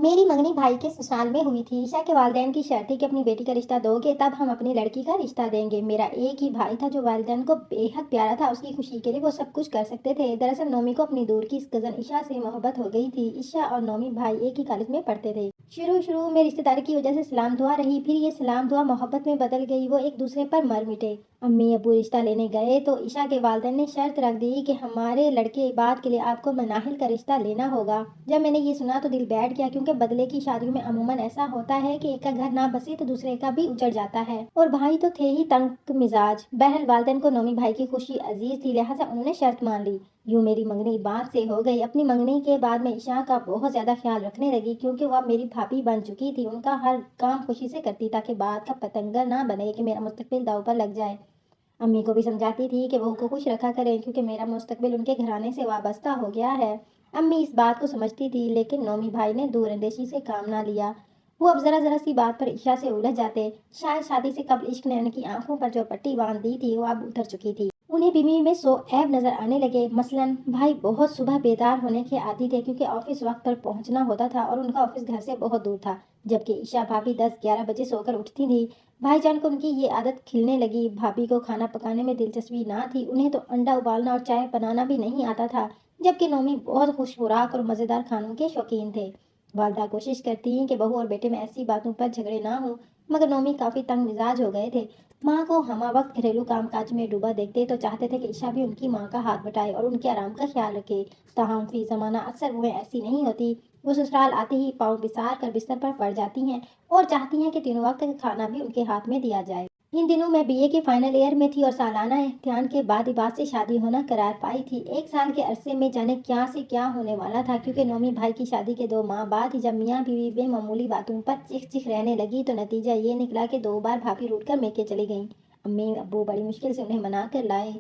मेरी मंगनी भाई के ससुराल में हुई थी। ईशा के वालिदैन की शर्त थी कि अपनी बेटी का रिश्ता दोगे तब हम अपनी लड़की का रिश्ता देंगे। मेरा एक ही भाई था जो वालिदैन को बेहद प्यारा था। उसकी खुशी के लिए वो सब कुछ कर सकते थे। दरअसल नोमी को अपनी दूर की कजन ईशा से मोहब्बत हो गई थी। ईशा और नोमी भाई एक ही कॉलेज में पढ़ते थे। शुरू में रिश्तेदारी की वजह से सलाम दुआ रही, फिर ये सलाम दुआ मोहब्बत में बदल गई। वो एक दूसरे पर मर मिटे। अम्मी अबू रिश्ता लेने गए तो ईशा के वालिदैन ने शर्त रख दी कि हमारे लड़के इबाद के लिए आपको मनाहिल का रिश्ता लेना होगा। जब मैंने ये सुना तो दिल बैठ गया, क्योंकि बदले की शादियों में अमूमन ऐसा होता है कि एक का घर ना बसे तो दूसरे का भी उजड़ जाता है। और भाई तो थे ही तंग मिजाज। बहरहाल वालिदैन को नोमी भाई की खुशी अजीज थी, लिहाजा उन्होंने शर्त मान ली। यूं मेरी मंगनी इबाद से हो गई। अपनी मंगनी के बाद मैं ईशा का बहुत ज्यादा ख्याल रखने लगी, क्योंकि वह मेरी भाभी बन चुकी थी। उनका हर काम खुशी से करती, ताकि बाद का पतंगा ना बने कि मेरा मुस्तकबिल दांव पर लग जाए। अम्मी को भी समझाती थी कि बहू को खुश रखा करें, क्योंकि मेरा मुस्तकबिल उनके घराने से वाबस्ता हो गया है। अम्मी इस बात को समझती थी, लेकिन नोमी भाई ने दूरंदेशी से काम ना लिया। वो अब जरा जरा सी बात पर ईशा से उलझ जाते। शायद शादी से कबल इश्क ने उनकी आंखों पर जो पट्टी बांध दी थी वो अब उतर चुकी थी। उन्हें बीवी में सो ऐब नजर आने लगे। मसलन भाई बहुत सुबह बेदार होने के आदी थे, क्योंकि ऑफिस वक्त पर पहुंचना होता था और उनका ऑफिस घर से बहुत दूर था। जबकि ईशा भाभी 10-11 बजे सोकर उठती थी। भाईजान को उनकी ये आदत खिलने लगी। भाभी को खाना पकाने में दिलचस्पी ना थी। उन्हें तो अंडा उबालना और चाय बनाना भी नहीं आता था। जबकि नोमी बहुत खुश खुराक और मजेदार खानों के शौकीन थे। वालदा कोशिश करती कि बहू और बेटे में ऐसी बातों पर झगड़े ना हो, मगर नोमी काफी तंग मिजाज हो गए थे। माँ को हमा वक्त घरेलू कामकाज में डूबा देखते तो चाहते थे कि ईशा भी उनकी माँ का हाथ बटाए और उनके आराम का ख्याल रखे। ताहम फी जमाना अक्सर वो ऐसी नहीं होती। वो ससुराल आते ही पाँव पिसार कर बिस्तर पर पड़ जाती हैं और चाहती हैं कि तीनों वक्त का खाना भी उनके हाथ में दिया जाए। इन दिनों मैं बीए के फाइनल ईयर में थी और सालाना इम्तिहान के बाद इबाद से शादी होना करार पाई थी। एक साल के अरसे में जाने क्या से क्या होने वाला था, क्योंकि नोमी भाई की शादी के 2 माह बाद ही जब मियाँ बीवी बेमामूली बातों पर चिख चिख रहने लगी तो नतीजा ये निकला कि 2 बार भाभी रूठ कर मेके चली गईं। अम्मी अब्बू बड़ी मुश्किल से उन्हें मना कर लाए।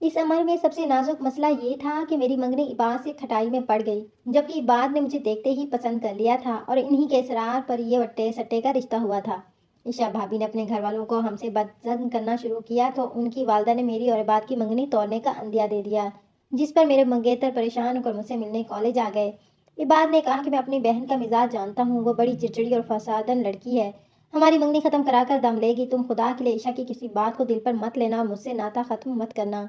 इस अमर में सबसे नाजुक मसला ये था कि मेरी मंगनी इबाद से खटाई में पड़ गई, जबकि इबाद ने मुझे देखते ही पसंद कर लिया था और इन्हीं के इसरार पर ये वट्टे सट्टे का रिश्ता हुआ था। ईशा भाभी ने अपने घर वालों को हमसे बदजन करना शुरू किया तो उनकी वालदा ने मेरी और इबाद की मंगनी तोड़ने का अंदिया दे दिया, जिस पर मेरे मंगेतर परेशान होकर मुझसे मिलने कॉलेज आ गए। इबाद ने कहा कि मैं अपनी बहन का मिजाज जानता हूँ, वो बड़ी चिड़चिड़ी और फसादन लड़की है। हमारी मंगनी खत्म कराकर दम लेगी। तुम खुदा के लिए ईशा की किसी बात को दिल पर मत लेना और मुझसे नाता खत्म मत करना।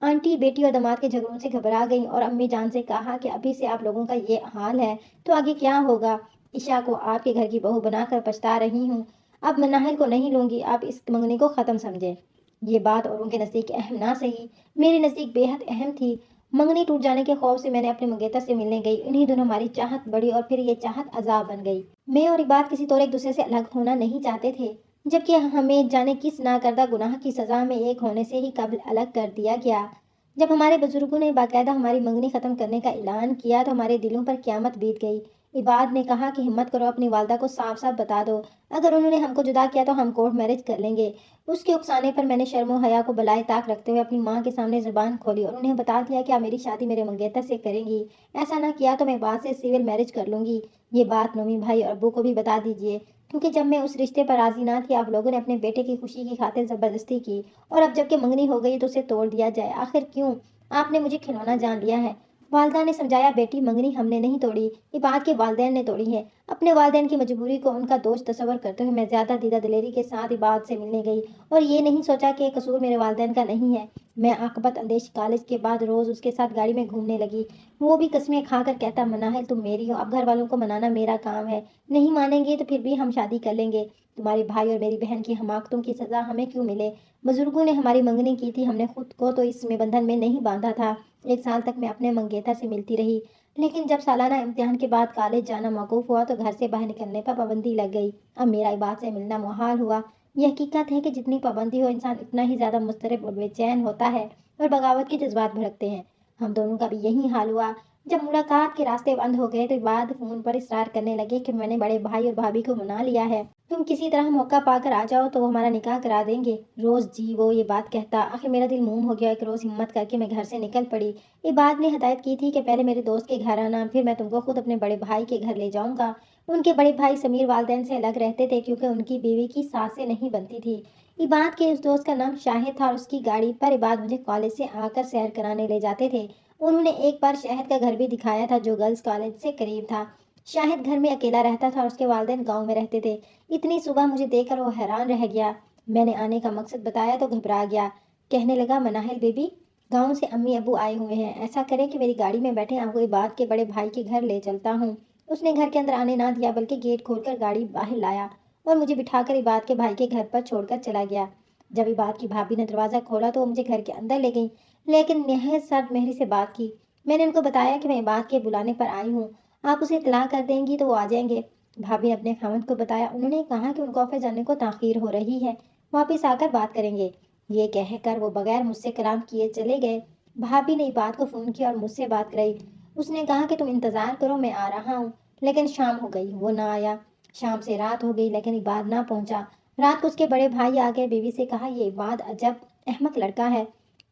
आंटी बेटी और दामाद के झगड़ों से घबरा गईं और अम्मी जान से कहा कि अभी से आप लोगों का ये हाल है तो आगे क्या होगा। ईशा को आपके घर की बहू बनाकर पछता रही हूँ। अब मैं नाहिल को नहीं लूंगी, आप इस मंगनी को खत्म समझे। ये बात औरों के नजदीक अहम ना सही, मेरे नजदीक बेहद अहम थी। मंगनी टूट जाने के खौफ से मैंने अपने मंगेतर से मिलने गई। इन्हीं दिनों हमारी चाहत बढ़ी और फिर ये चाहत अजाब बन गई। मैं और इबाद किसी तौर एक दूसरे से अलग होना नहीं चाहते थे, जबकि हमें जाने किस नाकर्दा गुनाह की सजा में एक होने से ही कब्ल अलग कर दिया गया। जब हमारे बुजुर्गों ने बाकायदा हमारी मंगनी खत्म करने का ऐलान किया तो हमारे दिलों पर क़यामत बीत गई। इबाद ने कहा कि हिम्मत करो, अपनी वालदा को साफ साफ बता दो, अगर उन्होंने हमको जुदा किया तो हम कोर्ट मैरिज कर लेंगे। उसके उकसाने पर मैंने शर्म और हया को बलाए ताक रखते हुए अपनी माँ के सामने जुबान खोली और उन्हें बता दिया कि आप मेरी शादी मेरे मंगेतर से करेंगी। ऐसा ना किया तो मैं बाद से सिविल मैरिज कर लूंगी। ये बात नोमी भाई और अब्बू को भी बता दीजिए, क्योंकि जब मैं उस रिश्ते पर राजी ना थी, आप लोगों ने अपने बेटे की खुशी की खातिर जबरदस्ती की, और अब जबकि मंगनी हो गई तो उसे तोड़ दिया जाए। आखिर क्यों? आपने मुझे खिलौना जान लिया है। वालदा ने समझाया, बेटी मंगनी हमने नहीं तोड़ी, ये बात के वालदैन ने तोड़ी है। अपने वालदैन की मजबूरी को उनका दोष तस्वर करते हुए मैं ज्यादा दीदा दिलेरी के साथ इबाद से मिलने गई और ये नहीं सोचा कि कसूर मेरे वालदैन का नहीं है। मैं आकबत अंदेश कॉलेज के बाद रोज उसके साथ गाड़ी में घूमने लगी। वो भी कस्में खाकर कहता, मनाहिल तुम मेरी हो, अब घर वालों को मनाना मेरा काम है, नहीं मानेंगे तो फिर भी हम शादी कर लेंगे। तुम्हारे भाई और मेरी बहन की हमाकतों की सजा हमें क्यों मिले। बुजुर्गों ने हमारी मंगनी की थी, हमने खुद को तो इसमें बंधन में नहीं बांधा था। 1 साल तक मैं अपने मंगेतर से मिलती रही, लेकिन जब सालाना इम्तिहान के बाद कॉलेज जाना मौकूफ हुआ तो घर से बाहर निकलने पर पाबंदी लग गई। अब मेरा इबाद से मिलना मुहाल हुआ। यह हकीकत है कि जितनी पाबंदी हो, इंसान इतना ही ज्यादा मुस्तरब और बेचैन होता है और बगावत के जज्बात भड़कते हैं। हम दोनों का भी यही हाल हुआ। जब मुलाकात के रास्ते बंद हो गए तो बाद फोन पर इसरार करने लगे कि मैंने बड़े भाई और भाभी को मना लिया है, तुम किसी तरह मौका पाकर आ जाओ तो वो हमारा निकाह करा देंगे। रोज जी वो ये बात कहता। आखिर मेरा दिल मूम हो गया। एक रोज हिम्मत करके मैं घर से निकल पड़ी। इबाद ने हदायत की थी कि पहले मेरे दोस्त के घर आना, फिर मैं तुमको खुद अपने बड़े भाई के घर ले जाऊंगा। उनके बड़े भाई समीर वालदैन से अलग रहते थे, क्योंकि उनकी बीवी की सास से नहीं बनती थी। इबाद के उस दोस्त का नाम शाहिद था और उसकी गाड़ी पर इबाद मुझे कॉलेज से आकर सैर कराने ले जाते थे। उन्होंने एक बार शहद का घर भी दिखाया था, जो गर्ल्स कॉलेज से करीब था। شاہد گھر میں اکیلا رہتا تھا اور اس کے والدین گاؤں میں رہتے تھے۔ اتنی صبح مجھے دیکھ کر وہ حیران رہ گیا۔ میں نے آنے کا مقصد بتایا تو گھبرا گیا۔ کہنے لگا، مناہل بیبی، گاؤں سے امی ابو آئے ہوئے ہیں، ایسا کریں کہ میری گاڑی میں بیٹھیں، آپ کو عباد کے بڑے بھائی کے گھر لے چلتا ہوں۔ اس نے گھر کے اندر آنے نہ دیا بلکہ گیٹ کھول کر گاڑی باہر لایا اور مجھے بٹھا کر عباد کے بھائی کے گھر پر چھوڑ کر چلا گیا۔ جب عباد کی بھابھی نے دروازہ کھولا تو وہ مجھے گھر کے اندر لے گئی، لیکن نہایت سرد مہری سے بات کی۔ میں نے ان کو بتایا کہ میں عباد کے بلانے پر آئی ہوں، آپ اسے اطلاع کر دیں گی تو وہ آ جائیں گے۔ بھابھی نے اپنے خاوند کو بتایا، انہوں نے کہا کہ ان کو آفس جانے کو تاخیر ہو رہی ہے، واپس آ کر بات کریں گے۔ یہ کہہ کر وہ بغیر مجھ سے کلام کیے چلے گئے۔ بھابھی نے عباد کو فون کیا اور مجھ سے بات کرائی۔ اس نے کہا کہ تم انتظار کرو، میں آ رہا ہوں، لیکن شام ہو گئی، وہ نہ آیا۔ شام سے رات ہو گئی لیکن عباد نہ پہنچا۔ رات کو اس کے بڑے بھائی آ گئے۔ بیوی سے کہا، یہ عباد عجب احمق لڑکا ہے،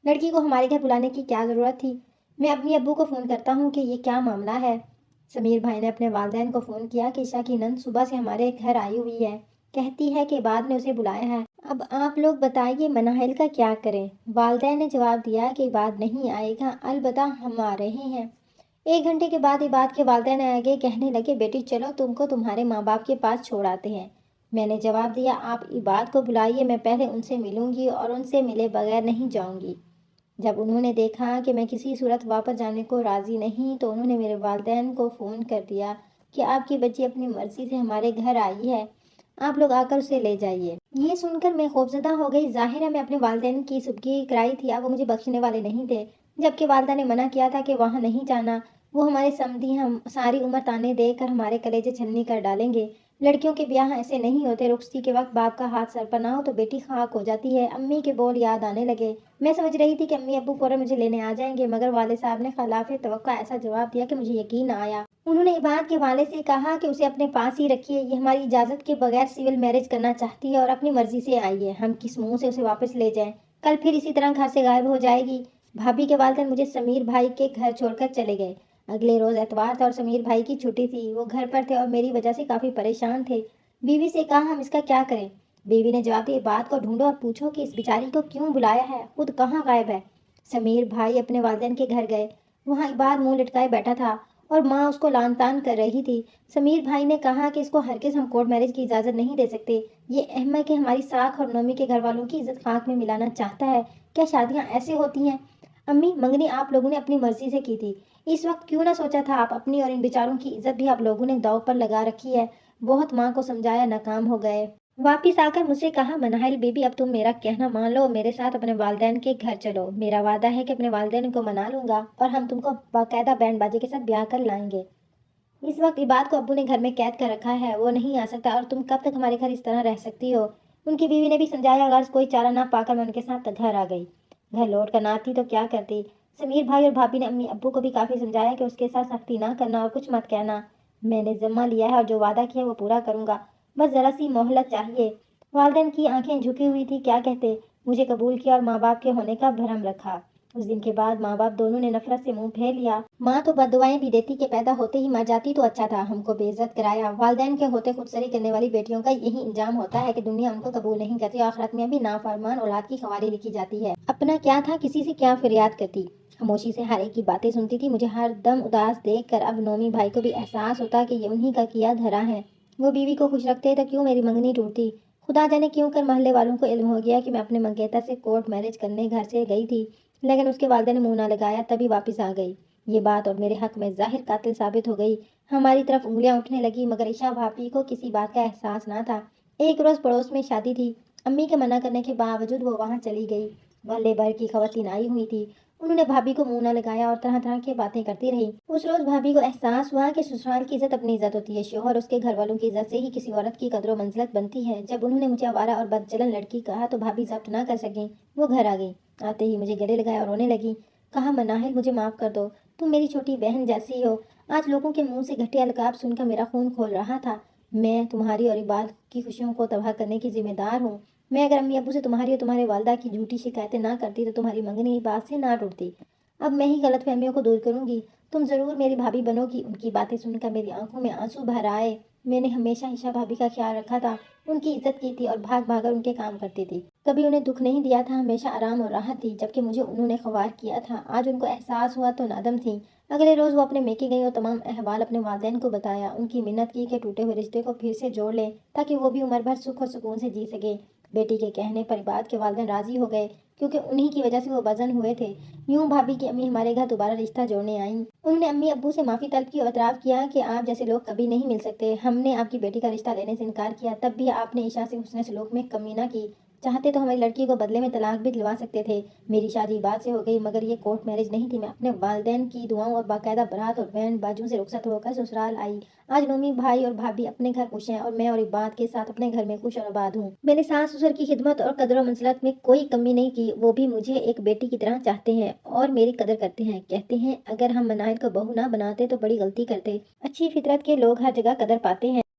لڑکی کو ہمارے گھر بلانے کی کیا ضرورت تھی؟ میں اپنی ابو کو فون کرتا ہوں کہ یہ کیا معاملہ ہے۔ سمیر بھائی نے اپنے والدین کو فون کیا کہ عشاء کی نند صبح سے ہمارے گھر آئی ہوئی ہے، کہتی ہے کہ عباد نے اسے بلایا ہے۔ اب آپ لوگ بتائیے مناہل کا کیا کریں؟ والدین نے جواب دیا کہ عباد نہیں آئے گا، البتہ ہم آ رہے ہیں۔ 1 گھنٹے کے بعد عباد کے والدین آ گئے، کہنے لگے، بیٹی چلو تم کو تمہارے ماں باپ کے پاس چھوڑ آتے ہیں۔ میں نے جواب دیا، آپ عباد کو بلائیے، میں پہلے ان سے ملوں گی اور ان سے ملے بغیر نہیں جاؤں گی۔ جب انہوں نے دیکھا کہ میں کسی صورت واپس جانے کو راضی نہیں تو انہوں نے میرے والدین کو فون کر دیا کہ آپ کی بچی اپنی مرضی سے ہمارے گھر آئی ہے، آپ لوگ آ کر اسے لے جائیے۔ یہ سن کر میں خوفزدہ ہو گئی۔ ظاہر ہے میں اپنے والدین کی سبکی کرائی تھی، اب وہ مجھے بخشنے والے نہیں تھے، جبکہ والدہ نے منع کیا تھا کہ وہاں نہیں جانا، وہ ہمارے سمدھی ہم ساری عمر تانے دے کر ہمارے کلیجے چھلنی کر ڈالیں گے۔ لڑکیوں کے بیاہ ایسے نہیں ہوتے، رخصتی کے وقت باپ کا ہاتھ سر پر نہ ہو تو بیٹی خاک ہو جاتی ہے۔ امی کے بول یاد آنے لگے۔ میں سمجھ رہی تھی کہ امی ابو فوراً مجھے لینے آ جائیں گے، مگر والد صاحب نے خلاف توقع ایسا جواب دیا کہ مجھے یقین نہ آیا۔ انہوں نے عباد کے والد سے کہا کہ اسے اپنے پاس ہی رکھیے، یہ ہماری اجازت کے بغیر سول میرج کرنا چاہتی ہے اور اپنی مرضی سے آئی ہے، ہم کس منہ سے اسے واپس لے جائیں؟ کل پھر اسی طرح گھر سے غائب ہو جائے گی۔ بھابھی کے والدین مجھے سمیر بھائی کے گھر چھوڑ کر چلے گئے۔ اگلے روز اتوار تھا اور سمیر بھائی کی چھٹی تھی، وہ گھر پر تھے اور میری وجہ سے کافی پریشان تھے۔ بیوی سے کہا، ہم اس کا کیا کریں؟ بیوی نے جواب دیا، عباد کو ڈھونڈو اور پوچھو کہ اس بیچاری کو کیوں بلایا ہے، خود کہاں غائب ہے۔ سمیر بھائی اپنے والدین کے گھر گئے، وہاں عباد منہ لٹکائے بیٹھا تھا اور ماں اس کو لان تان کر رہی تھی۔ سمیر بھائی نے کہا کہ اس کو ہرگز ہم کورٹ میرج کی اجازت نہیں دے سکتے، یہ احمق ہے، ہماری ساکھ اور نومی کے گھر والوں کی عزت خاک میں ملانا چاہتا ہے، کیا شادیاں ایسے ہوتی ہیں؟ امی، منگنی آپ لوگوں نے اپنی مرضی سے کی تھی، اس وقت کیوں نہ سوچا تھا آپ اپنی اور ان بیچاروں کی عزت بھی آپ لوگوں نے داؤ پر لگا رکھی ہے۔ بہت ماں کو سمجھایا، ناکام ہو گئے۔ واپس آ کر مجھ سے کہا، مناہل بیبی اب تم میرا کہنا مان لو، میرے ساتھ اپنے والدین کے گھر چلو، میرا وعدہ ہے کہ اپنے والدین کو منا لوں گا اور ہم تم کو باقاعدہ بینڈ باجے کے ساتھ بیاہ کر لائیں گے۔ اس وقت عباد کو ابو نے گھر میں قید کر رکھا ہے، وہ نہیں آ سکتا اور تم کب تک ہمارے گھر اس طرح رہ سکتی ہو؟ ان کی بیوی نے بھی سمجھایا، غرض کوئی چارہ نہ پا کر میں ان کے ساتھ گھر آ گئی۔ گھر لوٹ کر نہ آتی تو کیا کرتی؟ سمیر بھائی اور بھابھی نے امی ابو کو بھی کافی سمجھایا کہ اس کے ساتھ سختی نہ کرنا اور کچھ مت کہنا۔ میں نے ذمہ لیا ہے اور جو وعدہ کیا ہے وہ پورا کروں گا، بس ذرا سی مہلت چاہیے۔ والدین کی آنکھیں جھکی ہوئی تھی، کیا کہتے؟ مجھے قبول کیا اور ماں باپ کے ہونے کا بھرم رکھا۔ اس دن کے بعد ماں باپ دونوں نے نفرت سے منہ پھیر لیا۔ ماں تو بددعائیں بھی دیتی کہ پیدا ہوتے ہی مر جاتی تو اچھا تھا، ہم کو بے عزت کرایا۔ والدین کے ہوتے خودسری کرنے والی بیٹیوں کا یہی انجام ہوتا ہے کہ دنیا ان کو قبول نہیں کرتی اور آخرت میں بھی نافرمان اولاد کی خواری لکھی جاتی ہے۔ اپنا کیا تھا، کسی سے کیا فریاد کرتی؟ خاموشی سے ہر ایک کی باتیں سنتی تھی۔ مجھے ہر دم اداس دیکھ کر اب نومی بھائی کو بھی احساس ہوتا کہ یہ انہی کا کیا دھرا ہے۔ وہ بیوی کو خوش رکھتے تو کیوں میری منگنی ٹوٹتی؟ خدا جانے کیوں کر محلے والوں کو علم ہو گیا کہ میں اپنے منگیتر سے کورٹ میرج کرنے گھر سے گئی تھی، لیکن اس کے والدین نے منہ نہ لگایا، تبھی واپس آ گئی۔ یہ بات اور میرے حق میں ظاہر قاتل ثابت ہو گئی۔ ہماری طرف انگلیاں اٹھنے لگی، مگر عشاء بھابھی کو کسی بات کا احساس نہ تھا۔ ایک روز پڑوس میں شادی تھی، امی کے منع کرنے کے باوجود وہ وہاں چلی گئی۔ محلے بھر کی خواتین آئی ہوئی تھی، انہوں نے بھابھی کو منہ نہ لگایا اور طرح طرح کی باتیں کرتی رہی۔ اس روز بھابھی کو احساس ہوا کہ سسرال کی عزت اپنی عزت ہوتی ہے، شوہر اس کے گھر والوں کی عزت سے ہی کسی عورت کی قدر و منزلت بنتی ہے۔ جب انہوں نے مجھے آوارہ اور بدچلن لڑکی کہا تو بھابھی ضبط نہ کر سکیں، وہ گھر آ گئی۔ آتے ہی مجھے گلے لگایا اور رونے لگی، کہا، مناہل مجھے معاف کر دو، تم میری چھوٹی بہن جیسی ہو۔ آج لوگوں کے منہ سے گھٹیا القاب سن کر میرا خون کھول رہا تھا۔ میں تمہاری اور عباد کی خوشیوں کو تباہ کرنے کی ذمہ دار ہوں۔ میں اگر امی ابو سے تمہاری اور تمہارے والدہ کی جھوٹی شکایتیں نہ کرتی تو تمہاری منگنی بات سے نہ ٹوٹتی۔ اب میں ہی غلط فہمیوں کو دور کروں گی، تم ضرور میری بھابھی بنو گی۔ ان کی باتیں سن کر میری آنکھوں میں آنسو بھر آئے۔ میں نے ہمیشہ عشاء بھابھی کا خیال رکھا تھا، ان کی عزت کی تھی اور بھاگ بھاگ کر ان کے کام کرتی تھی۔ کبھی انہیں دکھ نہیں دیا تھا، ہمیشہ آرام اور راحت تھی، جبکہ مجھے انہوں نے خوار کیا تھا۔ آج ان کو احساس ہوا تو نادم تھی۔ अगले रोज़ वो अपने मेके गई और तमाम अहवाल अपने वालिदैन को बताया। उनकी मिन्नत की कि टूटे हुए रिश्ते को फिर से जोड़ लें ताकि वो भी उम्र भर सुख और सुकून से जी सके। बेटी के कहने पर इबाद के वालिदैन राज़ी हो गए क्योंकि उन्हीं की वजह से वो बज़न हुए थे। यूं भाभी की अम्मी हमारे घर दोबारा रिश्ता जोड़ने आईं। उन्होंने अम्मी अब्बू से माफ़ी तलब की और एतराफ़ किया कि आप जैसे लोग कभी नहीं मिल सकते। हमने आपकी बेटी का रिश्ता देने से इनकार किया, तब भी आपने ईशा से हुस्न सलूक में कमी ना की। चाहते तो हमारी लड़की को बदले में तलाक भी दिलवा सकते थे। मेरी शादी बाद से हो गई मगर ये कोर्ट मैरिज नहीं थी। मैं अपने वालिदैन की दुआओं और बाकायदा बारात और बैंड बाजों से रुखसत होकर ससुराल आई। आज नोमी भाई और भाभी अपने घर खुश हैं और मैं और इबाद के साथ अपने घर में खुश और आबाद हूँ। मैंने सास ससुर की खिदमत और कदर और मंसलत में कोई कमी नहीं की। वो भी मुझे एक बेटी की तरह चाहते हैं और मेरी कदर करते हैं। कहते हैं अगर हम मनाहिल को बहू ना बनाते तो बड़ी गलती करते। अच्छी फितरत के लोग हर जगह कदर पाते हैं।